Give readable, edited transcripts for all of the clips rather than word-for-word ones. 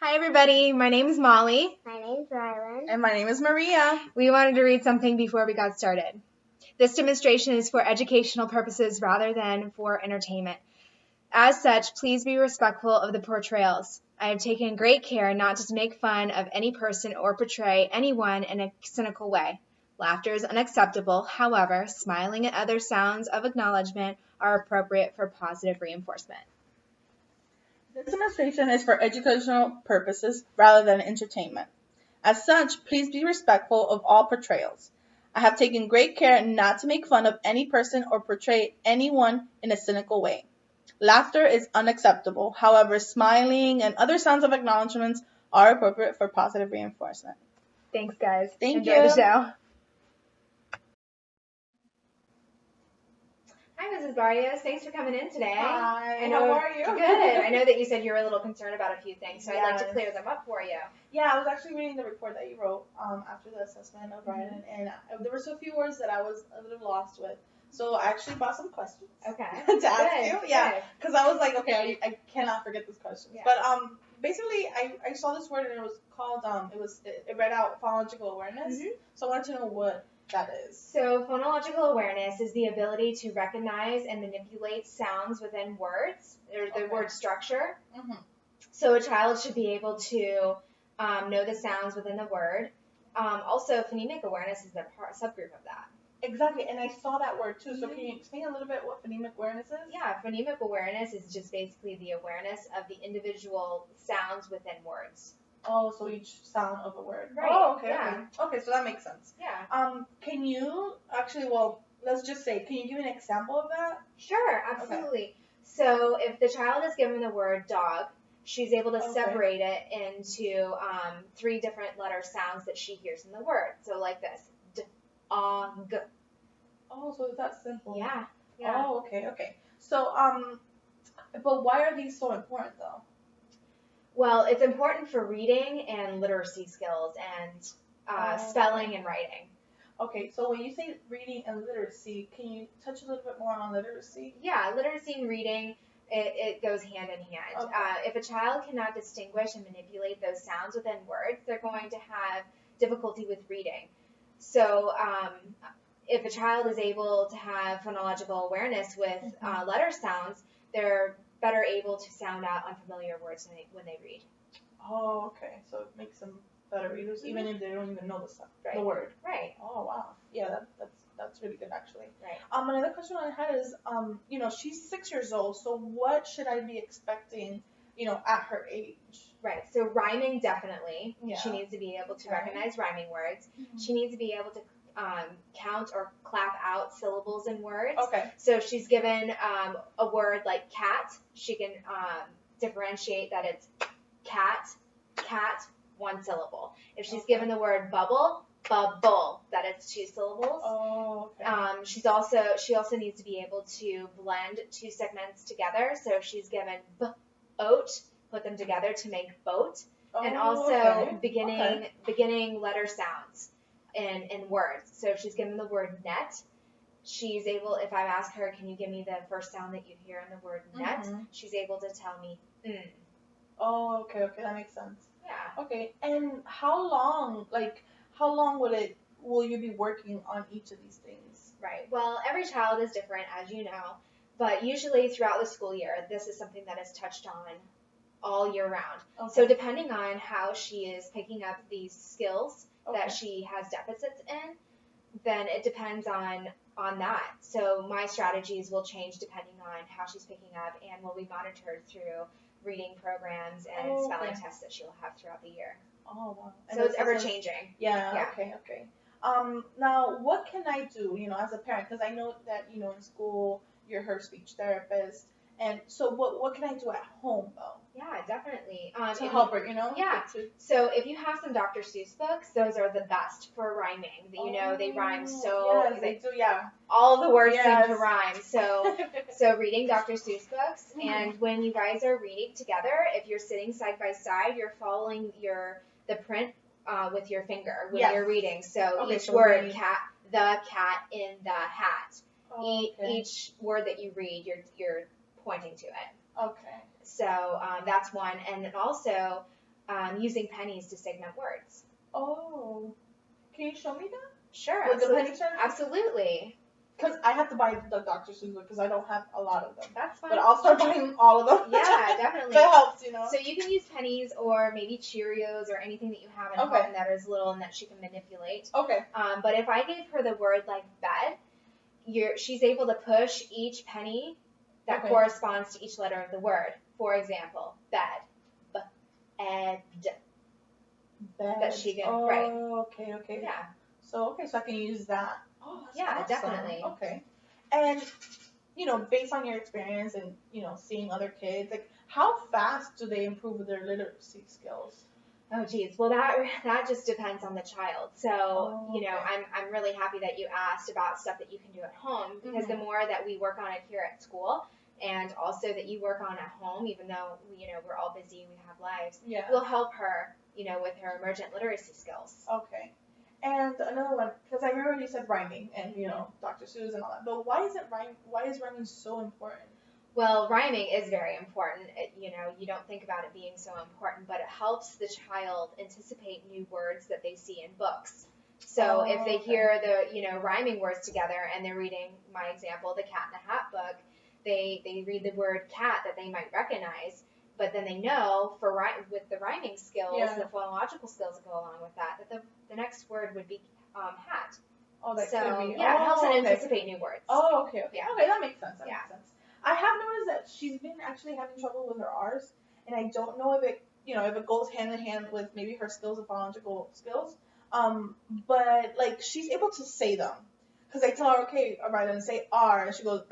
Hi everybody, my name is Molly. My name's Rylan. And my name is Maria. We wanted to read something before we got started. This demonstration is for educational purposes rather than for entertainment. As such, please be respectful of the portrayals. I have taken great care not to make fun of any person or portray anyone in a cynical way. Laughter is unacceptable. However, smiling and other sounds of acknowledgement are appropriate for positive reinforcement. This demonstration is for educational purposes rather than entertainment. As such, please be respectful of all portrayals. I have taken great care not to make fun of any person or portray anyone in a cynical way. Laughter is unacceptable. However, smiling and other sounds of acknowledgments are appropriate for positive reinforcement. Thanks, guys. Thank Enjoy you. the show. Hi, Mrs. Barrios. Thanks for coming in today. Hi, how are you? Good. I know that you said you were a little concerned about a few things, so I'd like to Yes. clear them up for you. Yeah, I was actually reading the report that you wrote after the assessment of Ryan, and there were so few words that I was a little lost with. So I actually brought some questions Okay. to ask Good, you. Yeah, good. because I was like, okay, I cannot forget this question. Yeah. But basically, I saw this word and it was called it read out phonological awareness. Mhm. So I wanted to know what that is. So phonological awareness is the ability to recognize and manipulate sounds within words, or the Okay. word structure. Mm-hmm. So a child should be able to know the sounds within the word. Also, phonemic awareness is a subgroup of that. Exactly, and I saw that word too. So can you explain a little bit what phonemic awareness is? Yeah, phonemic awareness is just basically the awareness of the individual sounds within words. Oh, so each sound of a word. Right, Oh, okay, yeah. okay, so that makes sense. Yeah. Can you actually, well, let's just say, can you give an example of that? Sure, absolutely. So if the child is given the word dog, she's able to Okay. separate it into 3 different letter sounds that she hears in the word. So like this, d, g. Oh, so it's that simple. Yeah. Oh, okay. So, but why are these so important though? Well, it's important for reading and literacy skills and spelling and writing. Okay, so when you say reading and literacy, can you touch a little bit more on literacy? Yeah, literacy and reading, it goes hand in hand. Okay. If a child cannot distinguish and manipulate those sounds within words, they're going to have difficulty with reading. So if a child is able to have phonological awareness with letter sounds, they're better able to sound out unfamiliar words when they read. Oh, okay. So it makes them better readers, even if they don't even know the word. Right. Oh, wow. Yeah, that's really good actually. Right. Another question I had is, she's 6 years old, so what should I be expecting, at her age? Right. So rhyming, definitely. Yeah. She needs to be able to Okay. recognize rhyming words. Mm-hmm. She needs to be able to count or clap out syllables in words. Okay. So if she's given a word like cat, she can differentiate that it's cat, 1 syllable. If she's given the word bubble, bubble, that it's 2 syllables. Oh, okay. She also needs to be able to blend 2 segments together. So if she's given oat, put them together to make boat. And also beginning letter sounds in words. So if she's given the word net, she's able, if I ask her, can you give me the first sound that you hear in the word net, she's able to tell me Oh, okay, that makes sense. Yeah. Okay, and how long will you be working on each of these things? Right. Well, every child is different, as you know, but usually throughout the school year, this is something that is touched on all year round. Okay. So depending on how she is picking up these skills that she has deficits in, then it depends on that. So my strategies will change depending on how she's picking up and will be monitored through reading programs and spelling tests that she'll have throughout the year. Oh, wow. So it's ever changing. Yeah. Okay. Now, what can I do, as a parent? Because I know that, in school, you're her speech therapist. And so what can I do at home, though? Yeah, definitely. To help her, Yeah. So if you have some Dr. Seuss books, those are the best for rhyming. They rhyme so... Yes, they do, yeah. All the words seem to rhyme. So reading Dr. Seuss books, and when you guys are reading together, if you're sitting side by side, you're following the print with your finger when you're reading. So each word, cat, the cat in the hat. Each word that you read, you're pointing to it. Okay. So that's one. And then also using pennies to segment words. Oh, can you show me that? Sure, With the absolutely. penny chart? Absolutely. Because I have to buy the Dr. Seuss book because I don't have a lot of them. That's fine. But I'll start buying all of them. Yeah, definitely. That helps, you know. So you can use pennies or maybe Cheerios or anything that you have in Okay. home that is little and that she can manipulate. Okay. But if I gave her the word like bed, she's able to push each penny that corresponds to each letter of the word. For example, bed, bed. That she can, right. Okay, okay. Yeah. So I can use that. Oh, that's awesome. Definitely. Okay. And, you know, based on your experience and, you know, seeing other kids, like, how fast do they improve with their literacy skills? Oh, geez. Well, that just depends on the child. So, you know, I'm really happy that you asked about stuff that you can do at home, because the more that we work on it here at school, and also that you work on at home, even though, you know, we're all busy, we have lives, will help her, you know, with her emergent literacy skills. Okay. And another one, because I remember you said rhyming and, you know, Dr. Seuss and all that, but why is rhyming so important? Well, rhyming is very important. You know, you don't think about it being so important, but it helps the child anticipate new words that they see in books. So if they hear the, you know, rhyming words together and they're reading, my example, the Cat in the Hat book, they read the word cat that they might recognize, but then they know with the rhyming skills, the phonological skills that go along with that the next word would be hat. Oh, that so, could be. Yeah, it helps them anticipate new words. Oh, okay. Yeah. Okay, that makes sense. That makes sense. I have noticed that she's been actually having trouble with her R's, and I don't know if it goes hand in hand with maybe her skills of phonological skills. But like she's able to say them, because I tell her, okay, all right, and say R, and she goes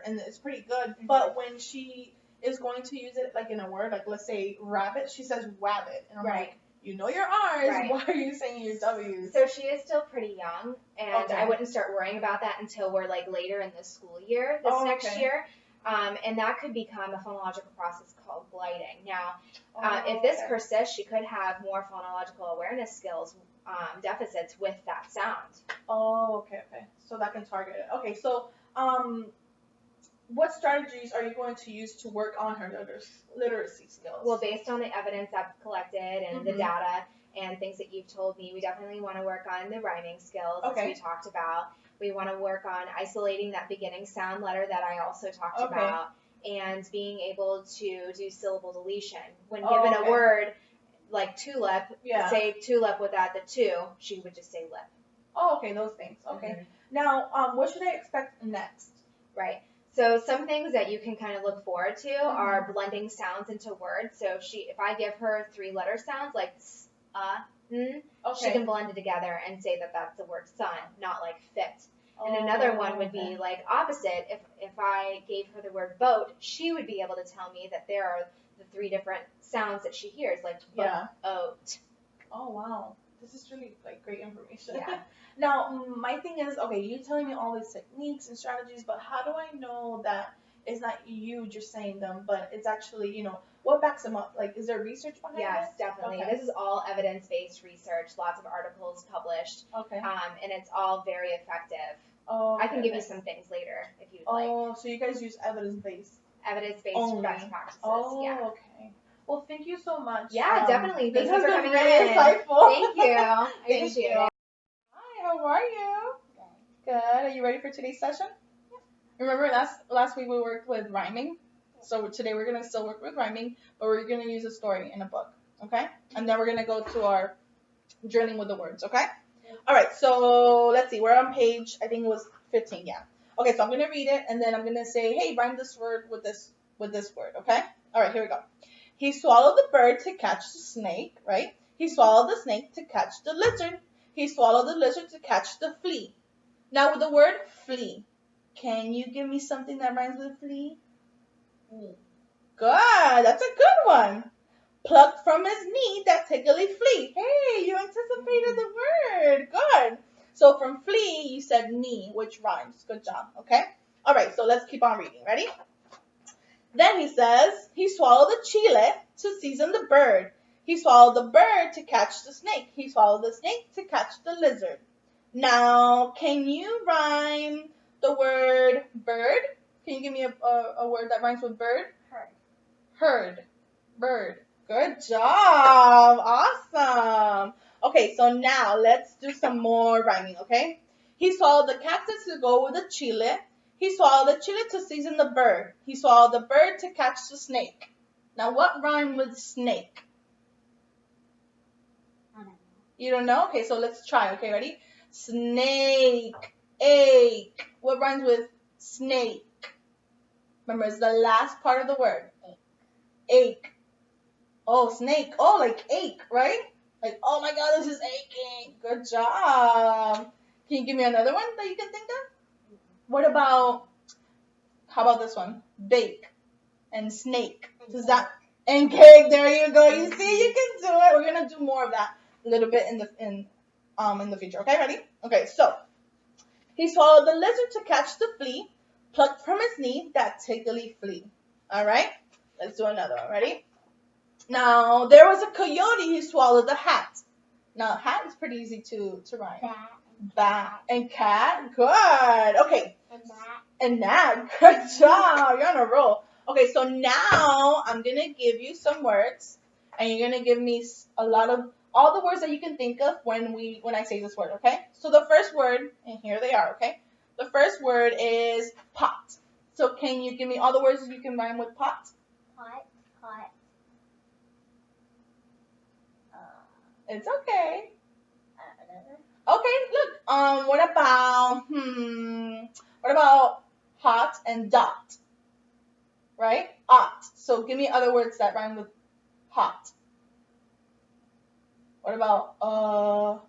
and it's pretty good. Mm-hmm. But when she is going to use it like in a word, like let's say rabbit, she says rabbit, and I'm like, you know your R's, why are you saying your W's? So she is still pretty young, and I wouldn't start worrying about that until we're like later in the school year, next year. And that could become a phonological process called gliding. Now, if this persists, she could have more phonological awareness skills deficits with that sound. Oh, okay. So that can target it. Okay, so what strategies are you going to use to work on her literacy skills? Well, based on the evidence I've collected and the data and things that you've told me, we definitely want to work on the rhyming skills, as we talked about. We want to work on isolating that beginning sound letter that I also talked about, and being able to do syllable deletion. When given a word like tulip, say tulip without the two, she would just say lip. Oh, okay, those things. Okay. Now, what should I expect next? Right. So some things that you can kind of look forward to are blending sounds into words. So if I give her 3-letter sounds like s, she can blend it together and say that that's the word sun, not like fit. And another one would be like opposite. If I gave her the word boat, she would be able to tell me that there are the 3 different sounds that she hears, like boat. Oh, wow. This is really like great information. Yeah. Now, my thing is, okay, you're telling me all these techniques and strategies, but how do I know that it's not you just saying them, but it's actually, you know, what backs them up? Like, is there research behind it? Yes, definitely. This is all evidence-based research, lots of articles published, and it's all very effective. I can give you some things later if you'd like. Oh, so you guys use evidence-based best practices. Okay. Well, thank you so much. Yeah, definitely. Thank you for coming really in. Insightful. Thank you. I appreciate it. Hi, how are you? Good. Are you ready for today's session? Yeah. Remember last week we worked with rhyming? So today we're going to still work with rhyming, but we're going to use a story in a book, okay? And then we're going to go to our journaling with the words, okay? All right, so let's see. We're on page, I think it was 15, yeah. Okay, so I'm going to read it, and then I'm going to say, hey, rhyme this word with this word, okay? All right, here we go. He swallowed the bird to catch the snake, right? He swallowed the snake to catch the lizard. He swallowed the lizard to catch the flea. Now with the word flea, can you give me something that rhymes with flea? Good, that's a good one. Plucked from his knee that tickly flea. Hey, you anticipated the word. Good. So from flea, you said knee, which rhymes. Good job, okay? All right, so let's keep on reading. Ready? Then he says, he swallowed the chile to season the bird. He swallowed the bird to catch the snake. He swallowed the snake to catch the lizard. Now, can you rhyme the word bird? Can you give me a word that rhymes with bird? Herd. Herd. Bird. Good job. Awesome. Okay, so now let's do some more rhyming, okay? He swallowed the cactus to go with the chile. He swallowed the chile to season the bird. He swallowed the bird to catch the snake. Now, what rhyme with snake? I don't know. You don't know? Okay, so let's try. Okay, ready? Snake, ache. What rhymes with snake? Remember, it's the last part of the word. Ache. Oh, snake. Oh, like ache, right? Like, oh my God, this is aching. Good job. Can you give me another one that you can think of? What about, how about this one? Bake and snake. Does that, and cake. There you go. You see, you can do it. We're gonna do more of that a little bit in the future. Okay, ready? Okay, so he swallowed the lizard to catch the flea, plucked from his knee that tickly flea. All right, let's do another one. Ready? Now there was a coyote who swallowed the hat. Now hat is pretty easy to rhyme. Bat and cat. Good. Okay. And that. Good job. You're on a roll. Okay, so now I'm gonna give you some words, and you're gonna give me a lot of all the words that you can think of when I say this word. Okay. So the first word, and here they are. Okay. The first word is pot. So can you give me all the words you can rhyme with pot? Pot. It's okay. Okay, look. What about hot and dot? Right? Ot. So give me other words that rhyme with hot. What about Lot.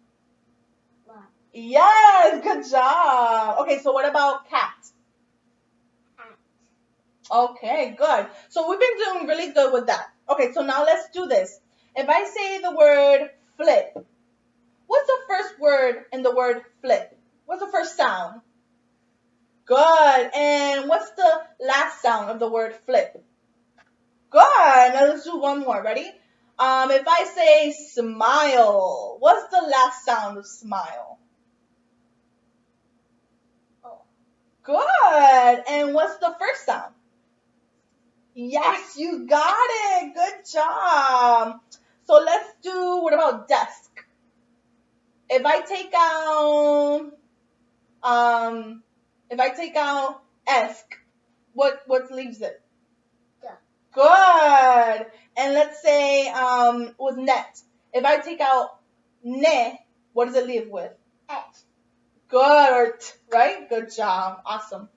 Yes, good job. Okay, so what about cat? Okay, good. So we've been doing really good with that. Okay, so now let's do this. If I say the word flip, what's the first word in the word flip? What's the first sound? Good. And what's the last sound of the word flip? Good. Now let's do one more. Ready? If I say smile, what's the last sound of smile? Oh. Good. And what's the first sound? Yes, you got it. Good job. So let's do, what about desk? If I take out esk, what leaves it? Yeah. Good. And let's say with net. If I take out ne, what does it leave with? Et. Good, right? Good job. Awesome.